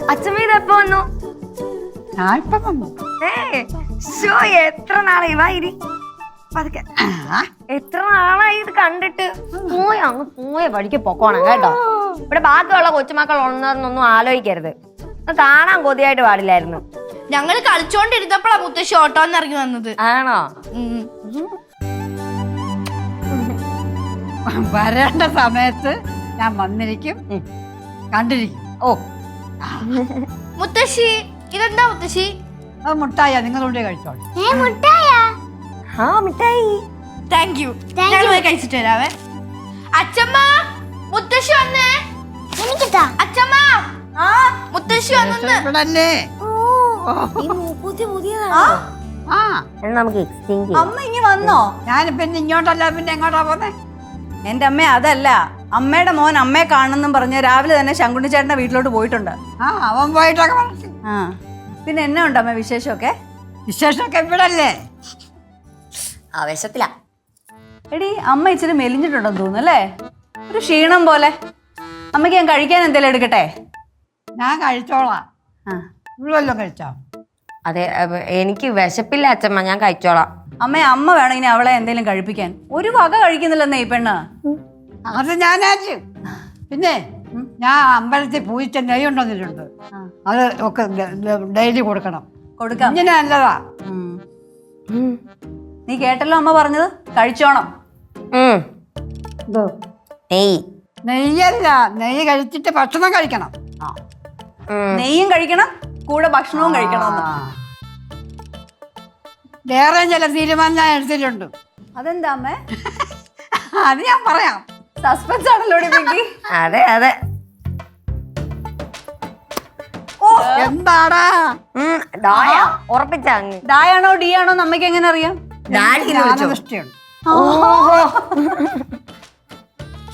അച്ഛമ്മ ഇതെപ്പോ വന്നു? എത്ര നാളായി വായിരി പതുക്കെ. എത്ര നാളായി ഇത് കണ്ടിട്ട്? പോയ വഴിക്ക് പൊക്കോണം കേട്ടോ. ഇവിടെ ബാക്കിയുള്ള കൊച്ചുമക്കൾ ഉണ്ടെന്നൊന്നും ആലോചിക്കരുത്. കാണാൻ കൊതിയായിട്ട് പാടില്ലായിരുന്നു. ഞങ്ങള് കളിച്ചോണ്ടിരുന്നപ്പോഴാ മുത്തശ്ശി ഓട്ടോന്ന് ഇറങ്ങി വന്നത്. ആണോ? വരേണ്ട സമയത്ത് ഞാൻ വന്നിരിക്കും, കണ്ടിരിക്കും. ഓ മുത്തശ്ശി ഇതെന്താ മുത്തശ്ശി? അത് മുട്ടായ, നിങ്ങളുടെ കഴിച്ചോളൂ. മിഠായി. Thank you. ഞങ്ങൾ പോയി കഴിച്ചിട്ട് വരാവേ. അച്ഛമ്മ മുത്തശ്ശി വന്നേ. അച്ഛമ്മ മുത്തശ്ശി വന്നേ. നമുക്ക് എക്സ്ചേഞ്ച്. അമ്മ ഇനി വന്നോ? ഞാനിപ്പോ ഇങ്ങോട്ടല്ല, പിന്നെ എങ്ങോട്ടാ പോന്നെ? എന്റെ അമ്മ അതല്ല, അമ്മയുടെ മോൻ അമ്മയെ കാണണമെന്നും പറഞ്ഞ് രാവിലെ തന്നെ ശങ്കുണ്ണി ചേട്ടന്റെ വീട്ടിലോട്ട് പോയിട്ടുണ്ട്. അവൻ പോയിട്ടൊക്കെ പറഞ്ഞു. പിന്നെ എന്നാ ഉണ്ട് അമ്മ വിശേഷമൊക്കെ? വിശേഷമൊക്കെ ഇവിടല്ലേ. ആവേശത്തിലാ. എടി അമ്മ ഇച്ചിരി മെലിഞ്ഞിട്ടുണ്ടെന്ന് തോന്നുന്നു അല്ലേ? ഒരു ക്ഷീണം പോലെ. അമ്മയ്ക്ക് ഞാൻ കഴിക്കാൻ എന്തെങ്കിലും എടുക്കട്ടെ? ഞാൻ കഴിച്ചോളാം. ഇവിടെ വല്ലതും കഴിച്ചോ? അതെ, എനിക്ക് വിശപ്പില്ല അച്ഛമ്മ, ഞാൻ കഴിച്ചോളാം. അമ്മ വേണം ഇനി അവളെ എന്തെങ്കിലും കഴിപ്പിക്കാൻ. ഒരു വക കഴിക്കുന്നില്ലെന്നേ ഈ പെണ്ണ്. അത് ഞാനാച്ചു. പിന്നെ ഞാൻ അമ്പലത്തിൽ പൂച്ച നെയ്യ് കൊണ്ടുവന്നിട്ടുണ്ട്. അത് ഒക്കെ ഡെയിലി കൊടുക്കണം. കൊടുക്കാം. ഇങ്ങനെ നല്ലതാ. നീ കേട്ടല്ലോ അമ്മ പറഞ്ഞത്, കഴിച്ചോണം. നെയ്യല്ല, നെയ്യ് കഴിച്ചിട്ട് ഭക്ഷണം കഴിക്കണം. നെയ്യും കഴിക്കണം, കൂടെ ഭക്ഷണവും കഴിക്കണം. വേറെ ചില തീരുമാനം ഞാൻ എടുത്തിട്ടുണ്ട്. അതെന്താ അമ്മേ? അത് ഞാൻ പറയാം. സസ്പെൻസ് ആണല്ലോ. അതെ അതെ. എന്താടാ ഉറപ്പിച്ച ഡായാണോ ഡി ആണോ അമ്മയ്ക്ക് എങ്ങനെ അറിയാം?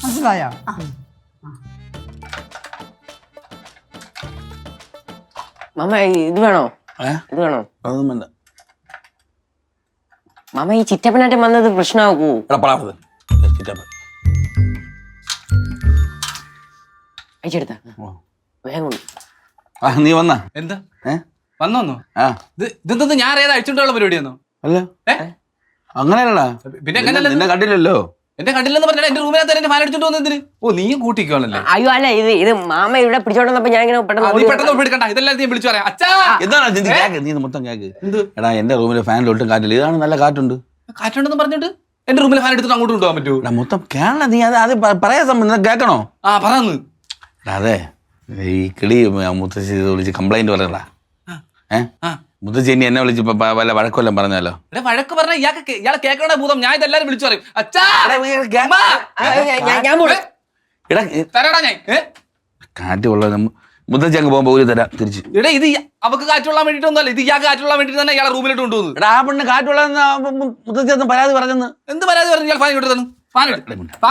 മനസ്സിലായോ? മാമ ഇത് വേണോ? ഇത് വേണോ? അതൊന്നും വേണ്ട മാമ. ഈ ചിറ്റപ്പനായിട്ട് വന്നത് പ്രശ്നമാക്കൂ. അയച്ചെടുത്ത വേഗം. നീ വന്നാ? എന്താ വന്നോ? ഇതെന്താ ഞാൻ ഏതാ അഴിച്ചുകൊണ്ടുള്ള പരിപാടിയാണോ? അല്ല അങ്ങനെയല്ലടാ. പിന്നെ നിന്നെ കണ്ടില്ലല്ലോ. എന്നെ കണ്ടില്ലെന്ന് പറഞ്ഞാൽ എന്റെ റൂമിനകത്ത് എന്റെ ഫാൻ അടിച്ചോണ്ട് വന്നതിന്. ഓ നീയും കൂട്ടിക്കോണല്ലേ? അയ്യോ അല്ല, ഇത് മാമ ഇവിടെ പിടിച്ചോണ്ടപ്പോ ഞാൻ ഇങ്ങനെ പെട്ടെന്ന് എടുക്കണ്ട. ഇതെല്ലാം നീ വിളിച്ചു പറയാം. അച്ഛാ എന്താണ് നീ മൊത്തം കേക്ക്? എടാ എന്റെ റൂമിലെ ഫാനിൽ ഒട്ടും കാറ്റില്ല. ഇതാണ് നല്ല കാറ്റുണ്ട്. കാറ്റുണ്ടെന്ന് പറഞ്ഞിട്ട് എന്റെ റൂമിലെ ഫാൻ എടുത്തിട്ട് അങ്ങോട്ട് കൊണ്ടുപോകാൻ പറ്റുമോ? മൊത്തം കേരള നീ അത് പറയാൻ സംബന്ധം കേൾക്കണോ? പറഞ്ഞു. അതെ, ഈ കിളി മുത്തശ്ശി വിളിച്ച് കംപ്ലൈന്റ് പറയടാ. മുത്തശ്ശി ഇനി എന്നെ വിളിച്ച് വല്ല വഴക്കൊല്ലം പറഞ്ഞാലോ? വഴക്ക് പറഞ്ഞ ഇയാളെ കേൾക്കണ ഭൂതം. ഞാൻ ഇതെല്ലാരും വിളിച്ചു പറയും. അച്ഛാ തരാടാ ഞാൻ കാറ്റ് കൊള്ളാം. മുത്തശ്ശി അങ്ങ് പോകുമ്പോ ഒരു തരാം തിരിച്ച്. ഇവിടെ ഇത് അവക്ക് കാറ്റുകൊള്ളാൻ വേണ്ടിട്ടൊന്നുമല്ല, ഇത് ഇയാൾക്ക് കാറ്റുകൊള്ളാൻ വേണ്ടിട്ട് തന്നെ ഇയാളെ റൂമിലോട്ട് കൊണ്ടുപോകുന്നു. എടാ ആ പെണ്ണ് കാറ്റുകൊള്ളാൻ മുത്തശ്ശി ഒന്നും പരാതി പറഞ്ഞെന്ന്. എന്ത് പരാതി പറഞ്ഞു? ഇയാൾ ഫാൻ ഇങ്ങോട്ട് തന്നു. ഫാൻ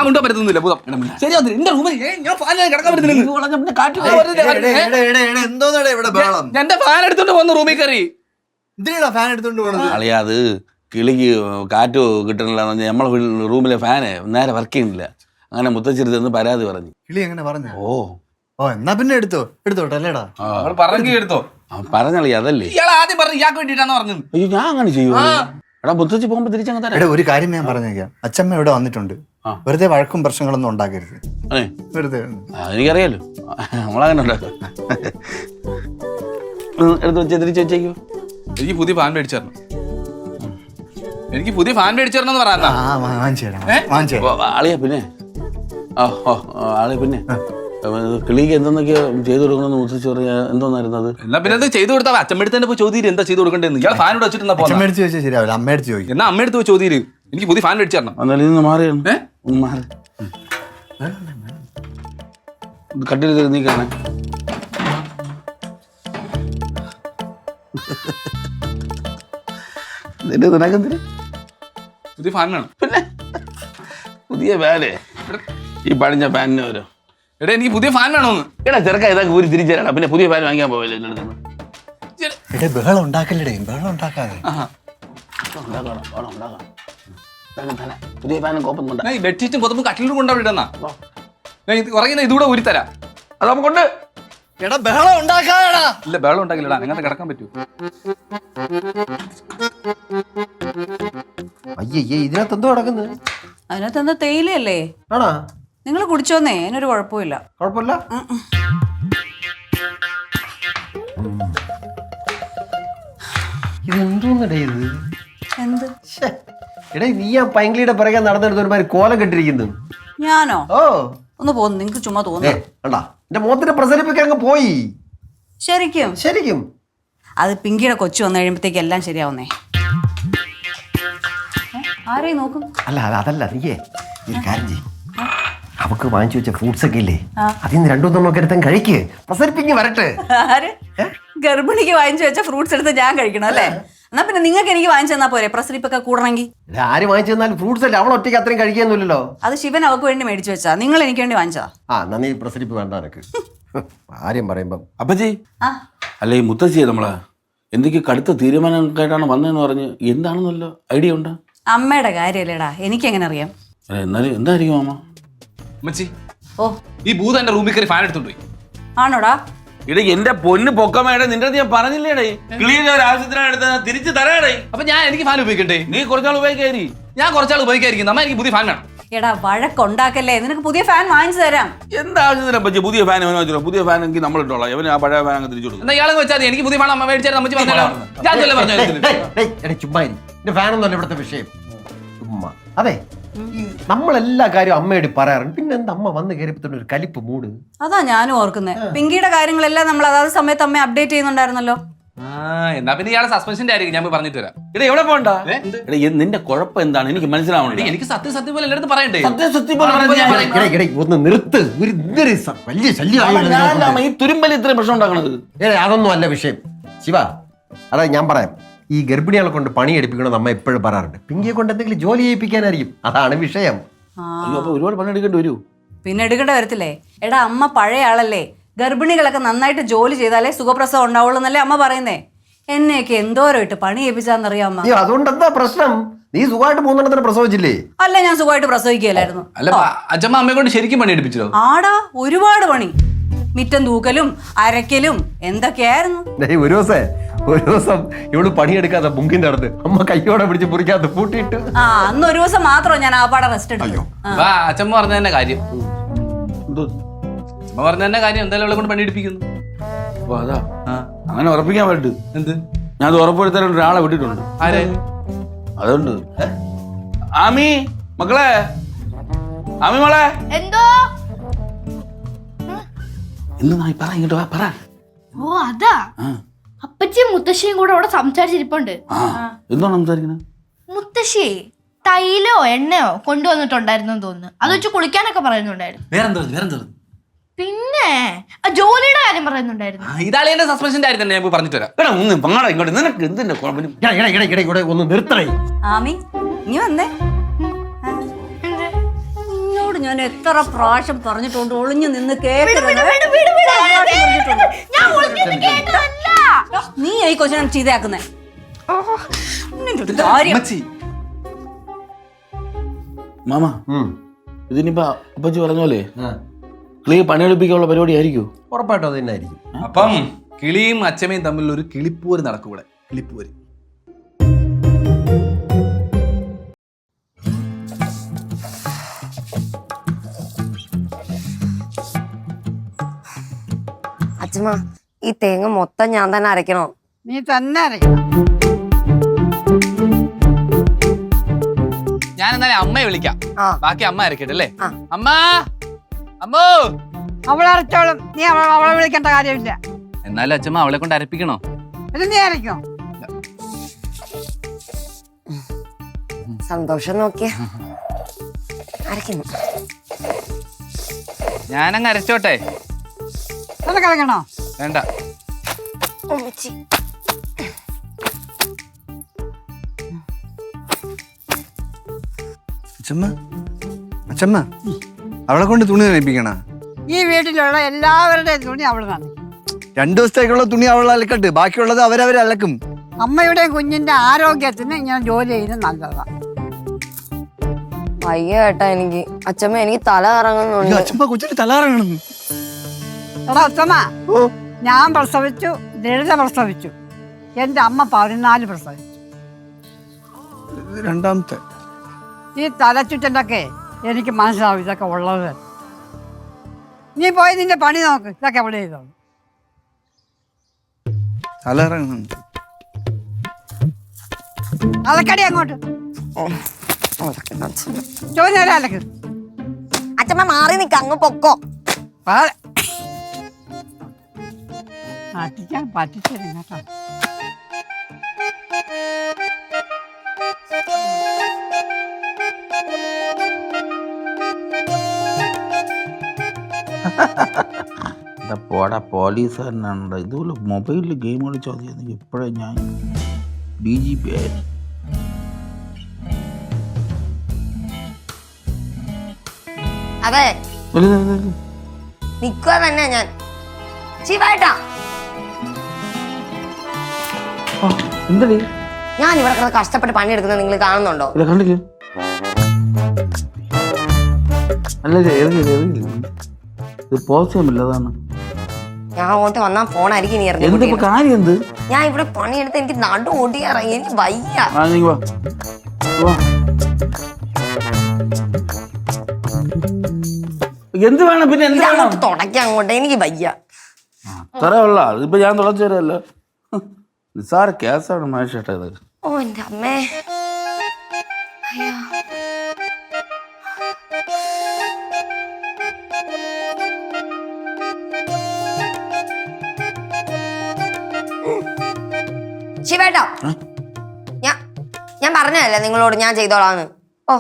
കൊണ്ടോ പറ്റുന്നില്ല ഭൂതം. ശരി എന്റെ റൂമിൽ ഞാൻ ഫാൻ കിടക്കാൻ പറ്റുന്നില്ല. എന്റെ ഫാൻ എടുത്തോണ്ട് പോകുന്നു റൂമിൽ കയറി. ഫാൻ എടുത്തോണ്ട് പോകണത് അളിയാ, അത് കിളിക്ക് കാറ്റ് കിട്ടണില്ല. നമ്മളെ റൂമിലെ ഫാന് നേരെ വർക്ക് ചെയ്യുന്നില്ല. അങ്ങനെ മുത്തശ്ശിരുന്ന് പരാതി പറഞ്ഞു. കിളി എങ്ങനെ പറഞ്ഞു? ഓ എന്നാ പിന്നെ എടുത്തോട്ടെ അല്ലേടാ? പറഞ്ഞു എടുത്തോ പറഞ്ഞളിയാ. അതല്ലേ ഇയാൾ ആദ്യം പറഞ്ഞു ഇയാൾക്ക് വേണ്ടിട്ടാന്ന് പറഞ്ഞത്. അയ്യോ ഞാൻ അങ്ങനെ ചെയ്യൂ. എടാ മുത്തശ്ശി പോകുമ്പോ തിരിച്ചങ്ങ് തരാം. ഒരു കാര്യം ഞാൻ പറഞ്ഞേക്കാം. അച്ഛമ്മ ഇവിടെ വന്നിട്ടുണ്ട്. വെറുതെ വഴക്കും പ്രശ്നങ്ങളൊന്നും ഉണ്ടാക്കരുത്. വെറുതെ എനിക്കറിയാലോ, നമ്മളങ്ങനെ ഉണ്ടാക്കാം. എടുത്ത് വെച്ച് തിരിച്ചു വെച്ചേക്കോ. എനിക്ക് പുതിയ ഫാൻ മേടിച്ചു തരണം. എനിക്ക് പുതിയ ഫാൻ മേടിച്ചു തരണം എന്ന് പറയാ. ആളിയാ പിന്നെ ആളിയാ പിന്നെ കിളിക്ക് എന്തെന്നൊക്കെയോ ചെയ്തു കൊടുക്കണമെന്ന് മുത്തശ്ശി പറയാ. എന്തോന്നായിരുന്നു അത്? എന്നാ പിന്നെ അത് ചെയ്തു കൊടുത്താൽ അച്ഛമ്മടുത്ത് തന്നെ പോയി ചോദ്യം എന്താ ചെയ്തു കൊടുക്കേണ്ടത്? ഇയാൾ ഫാൻ ഇവിടെ വെച്ചിട്ടുണ്ടാ ശരിയാവില്ല. അമ്മയടുത്ത് ചോദിക്കും. എന്നാ അമ്മയടുത്ത് പോയി ചോദ്യം. എനിക്ക് പുതിയ ഫാൻ മേടിച്ചു തരണം. എന്നാലും ഇന്ന് മാറിയാണ്. മാറി കട്ടിൽ നീ കാണാൻ. പുതിയ ഫാൻ വേണം. പിന്നെ പുതിയ ഫാന് ഈ പഴഞ്ഞ ഫാനിന് വരും. എടാ എനിക്ക് പുതിയ ഫാൻ വേണോന്ന്. എടാ ചെറുക്ക ഇതൊക്കെ ഊരി തിരിച്ചു തരാടാ. പിന്നെ പുതിയ ഫാൻ വാങ്ങിക്കാൻ പോവില്ല. എടേ ബഹളം ഉണ്ടാക്കല്ലേ, ബഹളം ഉണ്ടാക്കാതെ. പുതിയ ഫാനും കോപ്പം കൊണ്ട ഈ ബെഡ്ഷീറ്റും പുതപ്പും കട്ടിലും കൊണ്ടവിടെന്നാ ഉറങ്ങുന്ന ഇതുകൂടെ ഊരിത്തരാം. അത് നമുക്കുണ്ട്. എടാ ബഹളം ഉണ്ടാക്കാതെടാ. ഇല്ല ബഹളം ഉണ്ടാക്കില്ലടാ, അങ്ങനെ കിടക്കാൻ പറ്റൂ. അയ്യേ ഇതിനകത്ത് എന്തോ കിടക്കുന്നത്? അതിനകത്ത് എന്താ തേയിലയല്ലേ? ആണോ? നിങ്ങൾ കുടിച്ചോന്നേ, അതിനൊരു കുഴപ്പമില്ല. കുഴപ്പമില്ല. ഇത് എന്തോന്നടേ ഇത്? എന്ത്? ശ്ശേ. എടേ നീ ആ പൈങ്കിളിയുടെ പിറകെ നടന്നെടുത്ത് ഒരുമാതിരി കോലം കെട്ടിരിക്കുന്നു. ഞാനോ? ഓ ഒന്ന് പോന്നു, നിങ്ങക്ക് ചുമ്മാ തോന്നുന്നു. കണ്ടാ എന്റെ മുഖത്തിന്റെ പ്രസരിപ്പൊക്കെ അങ്ങ് പോയി. ശരിക്കും ശരിക്കും അത് പിങ്കിയുടെ കൊച്ചു വന്നു കഴിയുമ്പോഴത്തേക്ക് എല്ലാം ശരിയാവുന്നേ. ആരെയും നോക്കും? അല്ല അതല്ല നീയേ ഒരു കാര്യം ചെയ്യ്. അവക്ക് വാങ്ങിച്ചു വെച്ച ഫ്രൂട്ട്സ് ഒക്കെ ഇല്ലേ, അതിൽ നിന്ന് രണ്ടു മൂന്നെണ്ണം ഒക്കെ എടുത്താൽ കഴിക്ക്, പ്രസരിപ്പിങ്ങി വരട്ടെ. ആര്? ഗർഭിണിക്ക് വാങ്ങിച്ചു വെച്ച ഫ്രൂട്ട്സ് എടുത്ത് ഞാൻ കഴിക്കണം അല്ലേ? എന്നാ പിന്നെ നിങ്ങൾക്ക് എനിക്ക് വാങ്ങിച്ചു തന്നാ പോരെ പ്രസരിപ്പൊക്കെ കൂടണമെങ്കിൽ? ആര് വാങ്ങിച്ചു തന്നാലും ഫ്രൂട്ട്സ് അല്ലേ, അവൾ ഒറ്റയ്ക്ക് അത്രയും കഴിക്കാന്നില്ലല്ലോ. അത് ശിവൻ അവക്ക് വേണ്ടി മേടിച്ചു വെച്ചാ, നിങ്ങൾ എനിക്ക് വേണ്ടി വാങ്ങിച്ചതാ. നന്ദി പ്രസരിപ്പ് വേണ്ട എനക്ക്. ആര്യം പറയുമ്പം അപ്പച്ചി ആ അല്ല ഈ മുത്തശ്ശിയെ നമ്മളെ എന്തൊക്കെ കടുത്ത തീരുമാനമായിട്ടാണ് വന്നതെന്ന് പറഞ്ഞ് എന്താണെന്നല്ലോ ഐഡിയ ഉണ്ടോ? അമ്മയുടെ കാര്യല്ലേടാ, എനിക്കെങ്ങനെ അറിയാം? എന്നാലും എന്തായിരിക്കും മാമ? അമ്മച്ചി ഓ ഈ ഭൂത എന്റെ റൂമിൽ കയറി ഫാൻ എടുത്തോണ്ട് പോയി. ആണോടാ? ഇടേ എന്റെ പൊന്ന് പൊക്കമേടെ നിന്റെ അടുത്ത് ഞാൻ പറഞ്ഞില്ലേടേ, ക്ലീൻ ഒരു ആവശ്യത്തിനാണ് എടുത്ത തിരിച്ചു തരാടേ. അപ്പൊ ഞാൻ എനിക്ക് ഫാൻ ഉപയോഗിക്കണ്ടേ? നീ കുറച്ചാൾ ഉപയോഗിക്കാരി. ഞാൻ കുറച്ചാൾ ഉപയോഗിക്കായിരിക്കും. അമ്മ എനിക്ക് പുതിയ ഫാൻ വേണം. എടാ വഴക്കുണ്ടാക്കല്ലേ, നിനക്ക് പുതിയ ഫാൻ വാങ്ങിച്ചു തരാം. എന്താവശ്യത്തിനാ പറ്റി പുതിയ ഫാൻ അവന് വെച്ചോ? പുതിയ ഫാൻ എങ്കിൽ നമ്മൾ ഇട്ടോളാം, അവന് ആ പഴയ ഫാൻ അങ്ങ് തിരിച്ചു കൊടുക്കും. എന്നാ ഇയാളെന്ന് വെച്ചാൽ എനിക്ക് പുതിയ ഫാൻ അമ്മ മേടിച്ചാൽ അമ്മച്ചി പറഞ്ഞല്ലോ. ഞാൻ ഇതല്ലേ പറഞ്ഞത്. ചുമ്മാ എന്റെ ഫാനൊന്നുമല്ല ഇവിടുത്തെ വിഷയം. ചുമ്മാ അതെ, നമ്മളെല്ലാ കാര്യവും അമ്മയോട് പറയാറുണ്ട്, പിന്നെ എന്താ അമ്മ വന്ന് കയറിയപ്പോ ഒരു കലിപ്പ് മൂട്. അതാ ഞാനും ഓർക്കുന്നത്. പിങ്കിയുടെ കാര്യങ്ങളെല്ലാം നമ്മൾ അതാത് സമയത്ത് അമ്മ അപ്ഡേറ്റ് ചെയ്യുന്നുണ്ടായിരുന്നല്ലോ. എന്നാ പിന്നെ ഇയാളെ സസ്പെൻഷന്റെ ആയിരിക്കും. ഞാൻ പോയി പറഞ്ഞിട്ട് വരാം. ഇടേ എവിടെ പോണ്ട? നിന്റെ കുഴപ്പം എന്താണ് എനിക്ക് മനസ്സിലാവണേ. എനിക്ക് സത്യം സത്യം പോലെ എല്ലായിടത്തും പറയണ്ടേ? സത്യം പോലെ ഒന്ന് നിർത്ത്. വലിയ ശല്യം. ഈ തുരുമ്പല് ഇത്രയും പ്രശ്നം ഉണ്ടാക്കണത് അതൊന്നും അല്ല വിഷയം ശിവ. അതാ ഞാൻ പറയാം, ഈ ഗർഭിണികളെ കൊണ്ട് പണി എടുപ്പിക്കണമെന്ന് അമ്മ എപ്പോഴും പറയാറുണ്ട്. പിങ്കിയെ കൊണ്ട് എന്തെങ്കിലും ജോലി ചെയ്യിപ്പിക്കാനായിരിക്കും, അതാണ് വിഷയം. അയ്യോ അപ്പൊ ഒരുപാട് പണി എടുക്കേണ്ടി വരൂ. പിന്നെ എടുക്കേണ്ട വരത്തില്ലേ? എടാ അമ്മ പഴയ ആളല്ലേ, ഗർഭിണികളൊക്കെ നന്നായിട്ട് ജോലി ചെയ്താലേ സുഖപ്രസവം ഉണ്ടാവുള്ളൂ എന്നല്ലേ അമ്മ പറയുന്നേ. എന്നെയൊക്കെ എന്തോരം ഇട്ട് പണി ചെയ്യിപ്പിച്ചാന്നറിയാം അമ്മ. അയ്യോ അതുകൊണ്ട് എന്താ പ്രശ്നം? നീ സുഖമായിട്ട് 3 എണ്ണത്തിന് പ്രസവിച്ചില്ലേ? അല്ല ഞാൻ സുഖമായിട്ട് പ്രസവിക്കുകയല്ലായിരുന്നു. അല്ല അച്ഛമ്മ അമ്മയെ കൊണ്ട് ശരിക്കും പണി എടുപ്പിച്ചോ? ആടാ ഒരുപാട് പണി, മിറ്റം തൂക്കലും അരക്കലും എന്തൊക്കെയായിരുന്നു. ഒരു ദിവസം ഇവള് പണിയെടുക്കാതെ മുങ്കിന്റെ അടുത്ത് അമ്മ കയ്യോടെ പിടിച്ച് മുറിക്കാത്ത പൂട്ടിയിട്ട്. അന്ന് ഒരു ദിവസം മാത്രം ഞാൻ ആ പാടെ റെസ്റ്റ് എടുത്തു. അച്ഛമ്മ പറഞ്ഞ തന്നെ കാര്യം. അച്ഛമ്മ പറഞ്ഞ തന്നെ കാര്യം, എന്തായാലും അവളെ കൊണ്ട് പണി എടുപ്പിക്കുന്നു. അപ്പൊ അതാ അങ്ങനെ ഉറപ്പിക്കാൻ പറ്റും. എന്ത്? ഞാൻ അത് ഉറപ്പുവരുത്താൻ ഒരാളെ വിട്ടിട്ടുണ്ട്. ആരെ? അതുകൊണ്ട് ആമി മക്കളെ, ആമി മോളെ എന്തോ? എന്നാ പറ, ഇങ്ങോട്ട് വാ പറ. ഓ അതാ, അപ്പച്ചിയും മുത്തശ്ശിയും കൂടെ അവിടെ സംസാരിച്ചിരിപ്പുണ്ട്. എന്താണ് സംസാരിക്കണേ? മുത്തശ്ശി തൈലോ എണ്ണയോ കൊണ്ടുവന്നിട്ടുണ്ടായിരുന്നു തോന്നുന്നു. അത് വെച്ച് കുളിക്കാനൊക്കെ പറയുന്നുണ്ടായിരുന്നു. വേറെന്താ? പിന്നെ ജോലിയുടെ കാര്യം പറയുന്നുണ്ടായിരുന്നു. ഇതാളെ എന്റെ സസ്പെൻഷന്റെ ആയിരുന്നു. ഞാൻ പോയി പറഞ്ഞിട്ട് വരാം. ഇങ്ങോട്ട് നിനക്ക് എന്തിന്റെ ഒന്ന് നിർത്തണേ. ആമി നീ വന്നേ. നിന്നോട് ഞാൻ എത്ര പ്രാവശ്യം പറഞ്ഞിട്ടുണ്ട് ഒളിഞ്ഞു നിന്ന് കേൾക്കരുത്. നീ ഈ കൊച്ചിനെ ചീത്തയാക്കുന്നേ. മാമ ഇതിനിപ്പോ അപ്പച്ചി പറഞ്ഞ പോലെ ക്ലീ പണിയെടുപ്പിക്കാനുള്ള പരിപാടി ആയിരിക്കും. ഉറപ്പായിട്ടും അത് തന്നെ ആയിരിക്കും. അപ്പം കിളിയും അച്ഛമ്മയും തമ്മിൽ ഒരു കിളിപ്പൂര് നടക്കൂടെ. കിളിപ്പൂര്. അച്ഛമ്മ ഈ തേങ്ങ മൊത്തം ഞാൻ തന്നെ അരയ്ക്കണോ? നീ തന്നെ അറിയണം. ഞാൻ എന്നാലും അമ്മയെ വിളിക്കാം. ബാക്കി അമ്മ അരക്കട്ടെ അല്ലേ? അമ്മ, അമ്മോ. അവളരച്ചോളും, നീ അവളെ വിളിക്കേണ്ട കാര്യമില്ല. എന്നാലും അച്ഛമ്മ അവളെ കൊണ്ട് അരപ്പിക്കണോ? ഇത് നീ അരയ്ക്കോ? സന്തോഷം നോക്കിയ അരയ്ക്കുന്നു. ഞാനങ്ങ് അരച്ചോട്ടെ. നിനക്ക് അരയ്ക്കണോ? വേണ്ട. അച്ഛമ്മ അവളെ കൊണ്ട് തുണി നനയിപ്പിക്കണ? ഈ വീട്ടിലുള്ള എല്ലാവരുടെയും തുണി അവള് നന്ദി. 2 ദിവസത്തേക്കുള്ള തുണി അവൾ അലക്കട്ട്, ബാക്കിയുള്ളത് അവരവരെ അലക്കും. അമ്മയുടെ കുഞ്ഞിന്റെ ആരോഗ്യത്തിന് ഇങ്ങനെ ജോലി ചെയ്യുന്നത് നല്ലതാണ്. വയ്യ ഏട്ടാ എനിക്ക്. അച്ഛമ്മ എനിക്ക് തല കറങ്ങുന്നുണ്ട്. അച്ഛമ്മ കൊച്ചിന് തലാറങ്ങണം. എടാ അച്ഛമ്മ, ഞാൻ പ്രസവിച്ചു, ലളിത പ്രസവിച്ചു, എൻ്റെ അമ്മ 14 പ്രസവിച്ചു. രണ്ടാമത്തെ ഈ തലച്ചുറ്റലൊക്കെ എനിക്ക് മനസ്സിലാവും ഇതൊക്കെ ഉള്ളത്. നീ പോയി നിന്റെ പണി നോക്ക്, ഇതൊക്കെ എവിടെ ചെയ്തോ. തലാറങ്ങണം. അലക്കടി അങ്ങോട്ട് ചോദിച്ചാലേ അലക്ക്. അച്ഛമ്മ മാറി നിക്ക, അങ്ങ് പൊക്കോ. പറ്റിക്കാൻ പറ്റിച്ചില്ല കേട്ടോ. പോടാ പോലീസുകാരനാണ്. ഇതുപോലെ മൊബൈലിൽ ഗെയിം കളിച്ചാൽ മതി. ഇപ്പോഴേ ഞാൻ BGP ആയിരുന്നു. അതെ നിക്കുക തന്നെ ഞാൻ. ശിവായിട്ടാ എന്തടി ഞാൻ ഇവിടെ കിടന്ന് കഷ്ടപ്പെട്ട് പണിയെടുക്കുന്നത് നിങ്ങൾ കാണുന്നുണ്ടോ? ഇല്ല കണ്ടില്ല. അല്ല ഇത് പോസിബിൾ അതാണ്. ഞാൻ അങ്ങോട്ട് വന്നാ ഫോണായിരിക്കും ഇനി എന്തിപ്പോ കാര്യം എന്ത്? ഞാൻ ഇവിടെ പണിയെടുത്ത് എനിക്ക് നടു ഓടിയാറായി, എനിക്ക് വയ്യ. എന്ത് വേണം പിന്നെ? എന്ത് വേണം? തുടയ്ക്കാം അങ്ങോട്ട്, എനിക്ക് വയ്യ. അത്ര ഉള്ള ഇതിപ്പോ ഞാൻ തുളച്ചു തരല്ലോ. നിസ്സാര കേസാണ് മനുഷ്യേട്ടാ ഇത്. ഓ എന്റെ അമ്മേ. അയ്യോ ശിവേട്ടാ, ഞാൻ പറഞ്ഞതല്ലേ നിങ്ങളോട് ഞാൻ ചെയ്തോളാന്ന്. ഓ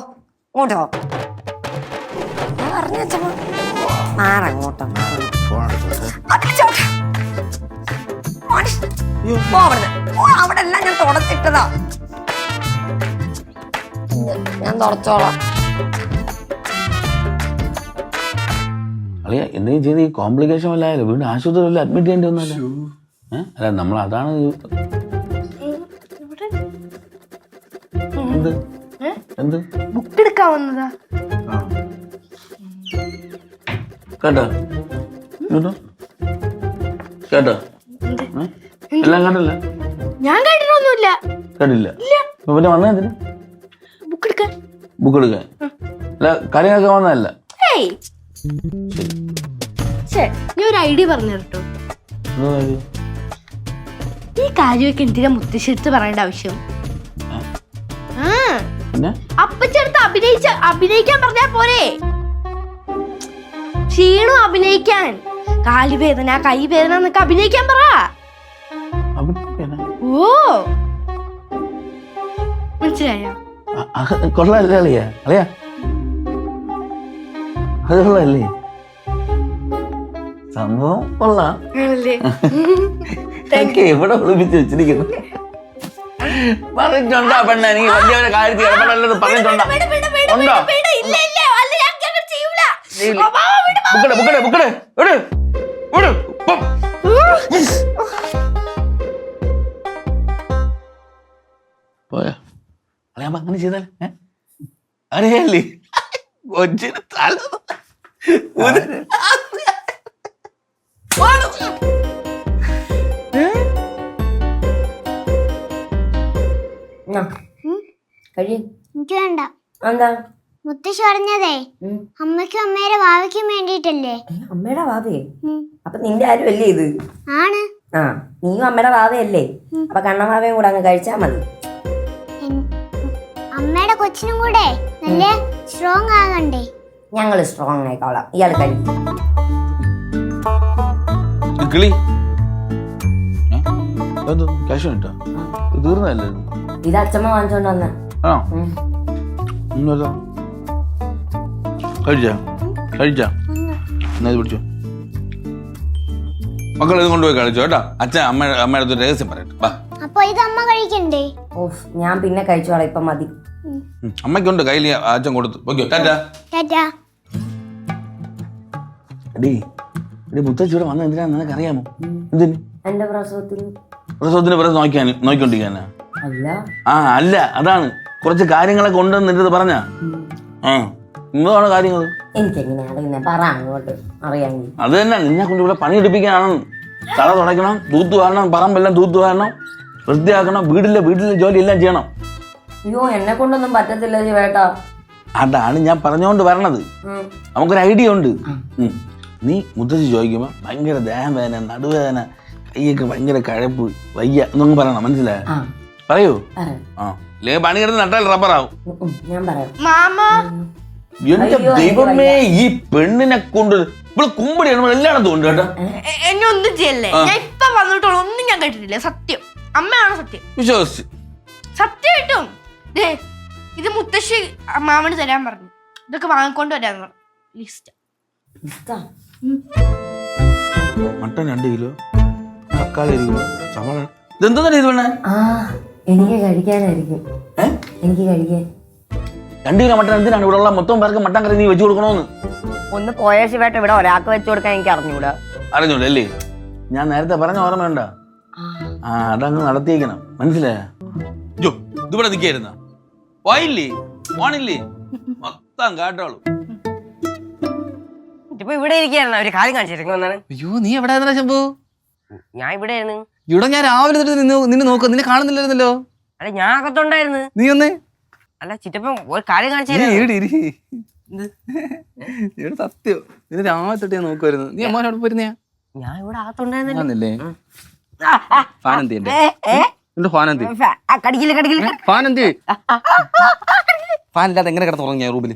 ഇങ്ങോട്ടോ ഞാൻ പറഞ്ഞ മാറങ്ങോട്ടോ. അവിടെ എല്ലാം ഞാൻ തുടച്ചിട്ടതാ, ഞാൻ തുടച്ചോളാം. അളിയ എന്തെങ്കിലും ചെയ്ത് ഈ കോംപ്ലിക്കേഷൻ വല്ലായാലോ, വീണ്ടും ആശുപത്രി വല്ല അഡ്മിറ്റ് ചെയ്യേണ്ടി വന്നല്ലോ. അല്ല നമ്മൾ അതാണ് എന്ത് ബുക്ക് എടുക്കാൻ വന്നതാ കേട്ടോ കേട്ടോ എല്ലാം കണ്ടല്ലേ? ഞാൻ കേട്ടിട്ടൊന്നുമില്ല. കേട്ടില്ല? പിന്നെ വന്നേ എന്തിന്? ബുക്ക് എടുക്കാൻ. ബുക്ക് എടുക്കാൻ അല്ല, കാര്യങ്ങളൊക്കെ വന്നതല്ല. ഞാൻ ഒരു ഐഡിയ പറഞ്ഞു കേട്ടോ. ഈ കാര്യമൊക്കെ എന്തിനാ മുത്തശ്ശിയെടുത്ത് പറയേണ്ട ആവശ്യം? അപ്പച്ചെടുത്ത് അഭിനയിക്കാൻ പറഞ്ഞാ പോരെ? ക്ഷീണം അഭിനയിക്കാൻ, കാലുവേദന കൈവേദന എന്നൊക്കെ അഭിനയിക്കാൻ പറ. ഓ മനസ്സിലായോ? കൊള്ളാല്ലേ അളിയാ? അളിയാ അത് കൊള്ളാല്ലേ? സംഭവം കൊള്ളാം. എവിടെ ഒളിപ്പിച്ച് വെച്ചിരിക്കുന്നു? പറഞ്ഞിട്ടുണ്ടോ പെണ്ണ? നീ വലിയ കാര്യത്തിൽ ഇടപെടല്ലോ പറഞ്ഞിട്ടുണ്ടോ? ഉണ്ടോ? പോയാ അളിയാ അങ്ങനെ ചെയ്താൽ അറിയാല്ലേ? കൊച്ചിന് തല എനിക്ക് വേണ്ട. എന്താ? മുത്തശ്ശി പറഞ്ഞതേ അമ്മയ്ക്കും അമ്മയുടെ ഭാവിക്കും വേണ്ടിട്ടല്ലേ. അമ്മയുടെ ഭാവേ? അപ്പൊ നിന്റെ ആരും അല്ലേ ഇത്? ആണ്. ആ നീയും അമ്മയുടെ ഭാവയല്ലേ? അപ്പൊ കണ്ണമാവയും കൂടെ അങ്ങ് കഴിച്ചാ മതി. അമ്മയുടെ കൊച്ചിനും കൂടെ നല്ല സ്ട്രോങ് ആകണ്ടേ? ഞങ്ങള് സ്ട്രോങ് ആയിക്കോളാം, ഇയാൾ കഴിക്കും. കിളി ക്യാഷ് കിട്ടാ തീർന്നല്ലേ? ഇത് അച്ഛമ്മ വാങ്ങിച്ചോണ്ട് വന്ന. കഴിച്ചാ പിടിച്ചോ മക്കൾ, ഇത് കൊണ്ടുപോയി കളിച്ചോ കേട്ടോ. അച്ഛൻ അമ്മയുടെ അടുത്ത് രഹസ്യം പറയട്ടെ. അപ്പൊ ഇത് അമ്മ കഴിക്കണ്ടേ? ഓഫ് ഞാൻ പിന്നെ കഴിച്ചോളാം, ഇപ്പൊ മതി. അമ്മയ്ക്കുണ്ട് കയ്യിൽ, അച്ഛൻ കൊടുത്തു. ഓക്കെ ടാറ്റാ. ടാറ്റാ. എടീ ഇവിടെ മുത്തച്ഛി ഇവിടെ വന്ന എന്തിനാന്ന് നിനക്ക് അറിയാമോ? എന്തിന്? എന്റെ പ്രസവത്തിന്. പ്രസവത്തിന് പുറത്ത് നോക്കിക്കൊണ്ടിരിക്കാനാ? അല്ല. അല്ല, അതാണ് കുറച്ച് കാര്യങ്ങളൊക്കെ ഉണ്ടെന്ന് നിന്റെ അടുത്ത് പറഞ്ഞാ. എന്താണ് കാര്യങ്ങൾ? എനിക്കെങ്ങനെ അറിയുന്നേ? പറ അങ്ങോട്ട് അറിയാമെങ്കിൽ. അത് തന്നെ, നിന്നെ കൊണ്ട് ഇവിടെ പണിയെടുപ്പിക്കാനാണ്. തല തുടയ്ക്കണം, തൂത്തു വാരണം, പറമ്പെല്ലാം തൂത്തു വാരണം, വൃത്തിയാക്കണം, വീട്ടിലെ ജോലി എല്ലാം ചെയ്യണം. അയ്യോ, എന്നെ കൊണ്ടൊന്നും പറ്റത്തില്ല ചേട്ടാ. അതാണ് ഞാൻ പറഞ്ഞുകൊണ്ട് വരണത്. നമുക്കൊരു ഐഡിയ ഉണ്ട്. നീ മുത്തച്ഛി ചോദിക്കുമ്പോ ഭയങ്കര ദേഹം വേദന, നടുവേദന, കൈയൊക്കെ ഭയങ്കര കഴപ്പ്, വയ്യ എന്നൊന്നും പറയണം. മനസ്സിലായോ? പറയൂ. ഇല്ലെങ്കിൽ പണി കിടന്ന് നട്ടാൽ റബ്ബറാവും. ഞാൻ പറയാം. മാമ എന്റെ ദൈവമേ, ഈ പെണ്ണിനെ കൊണ്ട് ഇവിടെ കുമ്പടിയാണ് എല്ലായിടത്തും ഉണ്ട് കേട്ടോ. എന്നെ ഒന്നും ചെയ്യല്ലേ. ഞാൻ ഇപ്പൊ വന്നിട്ടുള്ളൂ, ഒന്നും ഞാൻ കേട്ടിട്ടില്ല. സത്യം, അമ്മയാണ് സത്യം. വിശ്വസിച്ച് സത്യമായിട്ടും ഇത് മുത്തശ്ശി മാമന് തരാൻ പറഞ്ഞു. ഇതൊക്കെ വാങ്ങിക്കൊണ്ട് വരാന്ന് പറഞ്ഞു. ലിസ്റ്റ് മട്ടൻ 2 കിലോ, തക്കാളി 1 കിലോ, സവാള. ഇതെന്താ ഇത് വേണേ? എനിക്ക് കഴിക്കാനായിരിക്കും. എനിക്ക് കഴിക്കാൻ 2 കിലോ മട്ടൻ എന്തിനാണ്? ഇവിടെ ഉള്ള മൊത്തം പേർക്ക് മട്ടൻ കറി നീ വെച്ചു കൊടുക്കണോന്ന്? ഒന്ന് പോയ ശിവേട്ട ഇവിടെ ഒരാൾക്ക് വെച്ചു കൊടുക്കാൻ എനിക്ക് അറിഞ്ഞൂടാ. അറിഞ്ഞൂടാ അല്ലേ? ഞാൻ നേരത്തെ പറഞ്ഞ ഓർമ്മ വേണ്ട. അതങ്ങ് നടത്തിയേക്കണം. മനസ്സിലായോ? ഇതിവിടെ നിൽക്കായിരുന്ന പോയില്ലേ? പോണില്ലേ? മൊത്തം കാട്ടോളൂ. ഇപ്പൊ ഇവിടെ ഇരിക്കുകയായിരുന്നു. ഒരു കാര്യം കാണിച്ചിരിക്കുന്നതാണ്. അയ്യോ, നീ എവിടെ ആയിരുന്നാ ശംഭു? ഞാൻ ഇവിടെ ആയിരുന്നു. ഇവിടെ ഞാൻ രാവിലെ നിന്നെ നോക്കുക, നിന്നെ കാണുന്നില്ലായിരുന്നല്ലോ. അല്ല, ഞാൻ അകത്തുണ്ടായിരുന്നു. നീ ഒന്ന് അല്ല ചിറ്റപ്പൻ ഒരു കാര്യം കാണിച്ചു. സത്യം, നിന്നെ രാവിലെ തൊട്ട് ഞാൻ നോക്കുമായിരുന്നു. നീ അമ്മോനോട് പോയിരുന്നേ? ഞാൻ ഇവിടെ അകത്തുണ്ടായിരുന്നില്ലേ. ഫാൻ എന്ത് ഫാൻ എന്ത് ഫാൻ എന്ത് ഫാൻ ഇല്ലാതെ എങ്ങനെ കിടന്നുറങ്ങ റൂമില്?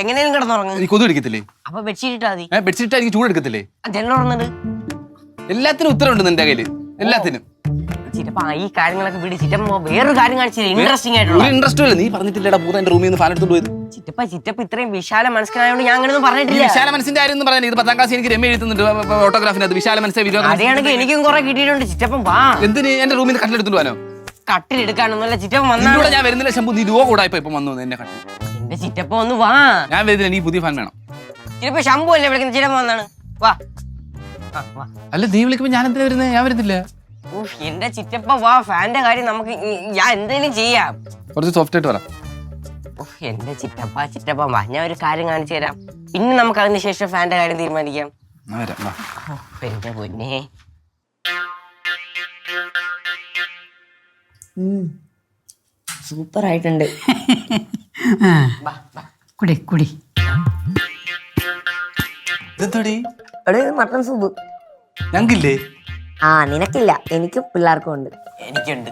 എങ്ങനെയും കിടന്നുറങ്ങും. കൊതു എടുക്കത്തില്ലേ? അപ്പൊ ബെഡ്ഷീറ്റ് ഇട്ടാ മതി. ബെഡ്ഷീറ്റ് എനിക്ക് ചൂടെടുക്കത്തില്ലേ? ജനൽ തുറന്നിട്ട് എല്ലാത്തിനും ഉത്തരവുണ്ട് നിന്റെ കയ്യില്, എല്ലാത്തിനും. ചിറ്റപ്പ ഈ കാര്യങ്ങളൊക്കെ വിട്. ചിറ്റപ്പ വേറൊരു കാര്യം കാണിച്ചില്ല, ഇൻട്രസ്റ്റിംഗ് ആയിട്ടുള്ള. ഇൻട്രസ്റ്റ് ഇല്ല. നീ പറഞ്ഞിട്ടില്ലടാ പൂത എന്റെ റൂമിൽ നിന്ന് ഫാൻ എടുത്തോണ്ട് പോയത്. ചിറ്റപ്പ ഇത്രയും വിശാല മനസ്സിലായതുകൊണ്ട് ഞാൻ അങ്ങനെ പറഞ്ഞിട്ടില്ല. വിശാല മനസ്സിന്റെ കാര്യം പറയാൻ ഇത് 10ാം ക്ലാസ് എനിക്ക് രമ്യ എഴുതുന്നുണ്ട് ഓട്ടോഗ്രാഫിന്. അത് വിശാല മനസ്സിലെ വിരോധം. അതെയാണെങ്കിൽ എനിക്കും കുറെ കിട്ടിയിട്ടുണ്ട്. ചിറ്റപ്പൻ വാ. എന്തിന് എന്റെ റൂമിൽ നിന്ന് കട്ടിലെടുത്തോണ്ട് പോകാനോ? കട്ടിലെടുക്കാനൊന്നുമല്ല ചിറ്റപ്പൻ വന്നാ. ഞാൻ വരുന്നില്ല ശംഭു, നീ രൂപ കൂടാ ഇപ്പൊ വന്നു എന്നെ കട്ടി. എന്റെ ചിറ്റപ്പ ഒന്ന് വാ. ഞാൻ വരുന്നില്ല, നീ പുതിയ ഫാൻ വേണം. ചിറ്റപ്പ ശംഭു അല്ലേ വിളിക്കുന്ന? ചിറ്റപ്പ വന്നാണ്. വാ. അല്ല, നീ വിളിക്കുമ്പോ ഞാൻ എന്തിനാ വരുന്നത്? ഞാൻ വരുന്നില്ല. എന്റെ ചിറ്റപ്പ വാ. ഫാന്റെ കാര്യം നമുക്ക് ഞാൻ എന്തെങ്കിലും ചെയ്യാം. കുറച്ച് സോഫ്റ്റ് ആയിട്ട് പറ. എന്റെ ചിറ്റപ്പ വാ, ഞാൻ ഒരു കാര്യം കാണിച്ചു തരാം. പിന്നെ നമുക്ക് അതിന് ശേഷം ഫാന്റെ കാര്യം തീരുമാനിക്കാം. എന്റെ പൊന്നേ, സൂപ്പർ ആയിട്ടുണ്ട്. കുടി കുടി. Mutton soup ഞങ്ങൾക്കില്ലേ? നിനക്കില്ല, എനിക്കും പിള്ളേർക്കും ഉണ്ട്. എനിക്കുണ്ട്.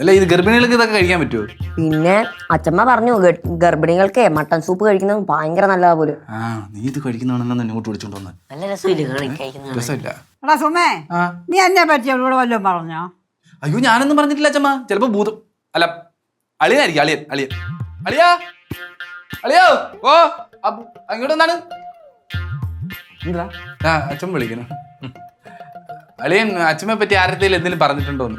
അല്ല, ഇത് ഗർഭിണികൾക്ക് ഇതൊക്കെ കഴിക്കാൻ പറ്റുമോ? പിന്നെ അച്ഛമ്മ പറഞ്ഞു ഗർഭിണികൾക്ക് മട്ടൺ സൂപ്പ് കഴിക്കുന്നത് ഭയങ്കര നല്ലതാ പോലും. നീ ഇത് കഴിക്കുന്നതാണെന്ന് ഇങ്ങോട്ട് വിളിച്ചോണ്ട് വന്നത്. നല്ല രസമില്ല. എടാ സുമേ, നീ എന്നെ പറ്റി അവളോട് വല്ലതും പറഞ്ഞോ? അയ്യോ, ഞാനൊന്നും പറഞ്ഞിട്ടില്ല അച്ഛമ്മ. ചിലപ്പോ ഭൂതം അല്ല അളിയനായിരിക്കും. അളിയാ അളിയോ ഓ അങ്ങോട്ട് എന്താണ് അച്ഛൻ വിളിക്കണം. അളിയൻ അച്ഛമ്മയെ പറ്റി ആരത്തേലും എന്തെങ്കിലും പറഞ്ഞിട്ടുണ്ടോന്ന്?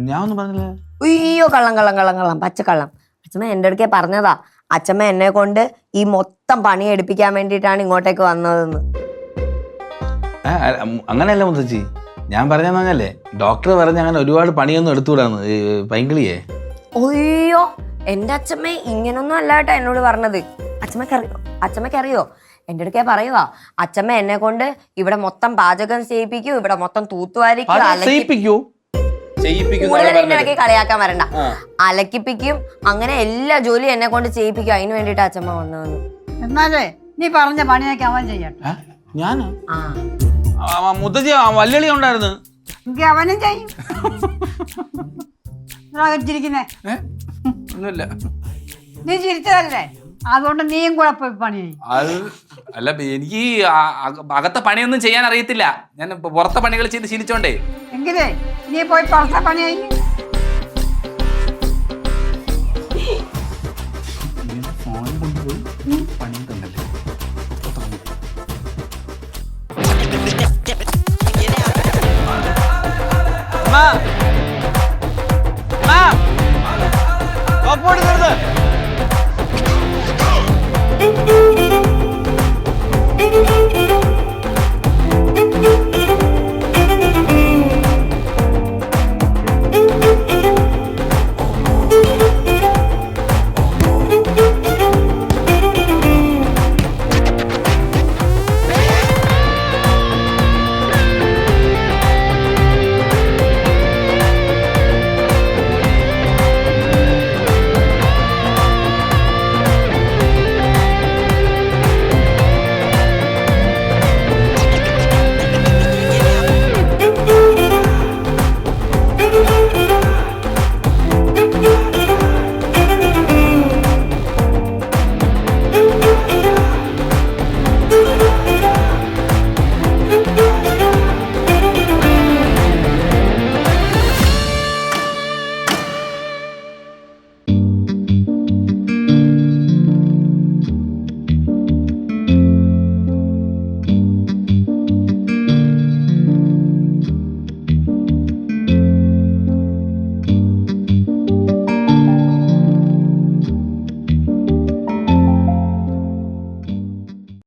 ഞാൻ ഒന്നും പറഞ്ഞില്ല. അയ്യോ, കള്ളം പച്ചക്കള്ളം. അച്ഛമ്മ എൻ്റെ അടുക്കേ പറഞ്ഞതാ. അച്ഛമ്മ എന്നെ കൊണ്ട് ഈ മൊത്തം പണി എടുപ്പിക്കാൻ വേണ്ടിയിട്ടാണ് ഇങ്ങോട്ടേക്ക് വന്നതെന്ന്. അങ്ങനെയല്ല മുത്തച്ഛി, ഞാൻ പറഞ്ഞെന്ന് പറഞ്ഞല്ലേ, ഡോക്ടർ പറഞ്ഞ അങ്ങനെ ഒരുപാട് പണിയൊന്നും എടുത്തുകൂടാന്ന് പൈങ്കിളിയെ. അയ്യോ, എൻ്റെ അച്ഛമ്മ ഇങ്ങനൊന്നും അല്ല കേട്ടോ എന്നോട് പറഞ്ഞത്. അച്ഛമ്മക്കറിയോ? എൻ്റെ അടുക്കേ പറയുവാ, അച്ഛമ്മ എന്നെ കൊണ്ട് ഇവിടെ മൊത്തം പാചകം ചെയ്യിപ്പിക്കും, ഇവിടെ മൊത്തം തൂത്തുവാരിക്കും, ഇടയ്ക്ക് കളിയാക്കാൻ വരണ്ട, അലക്കിപ്പിക്കും, അങ്ങനെ എല്ലാ ജോലിയും എന്നെ കൊണ്ട് ചെയ്യിപ്പിക്കും. അതിന് വേണ്ടിട്ട് അച്ഛമ്മ വന്നതെന്ന്. എന്നാലേ നീ പറഞ്ഞ പണിയൊക്കെ അവൻ ചെയ്യട്ടെ. ഞാനോ? മുത്തച്ഛി വല്യളി ഉണ്ടായിരുന്നു. എനിക്ക് അവനും ചെയ്യും. ചിരിക്കുന്നേ ഒന്നുമില്ല, നീ ചിരിച്ചതല്ലേ, അതുകൊണ്ട് നീയും കൂടെ പോയി പണി ചെയ്യും. അത് അല്ല, എനിക്ക് അകത്തെ പണിയൊന്നും ചെയ്യാൻ അറിയത്തില്ല. ഞാൻ പുറത്തെ പണികൾ ചെയ്ത് ശീലിച്ചോണ്ടേ. എങ്കിലേ നീ പോയി പുറത്തെ പണി ചെയ്യും. ഫോൺ കൊണ്ടുപോയി പണി തന്നല്ലേ.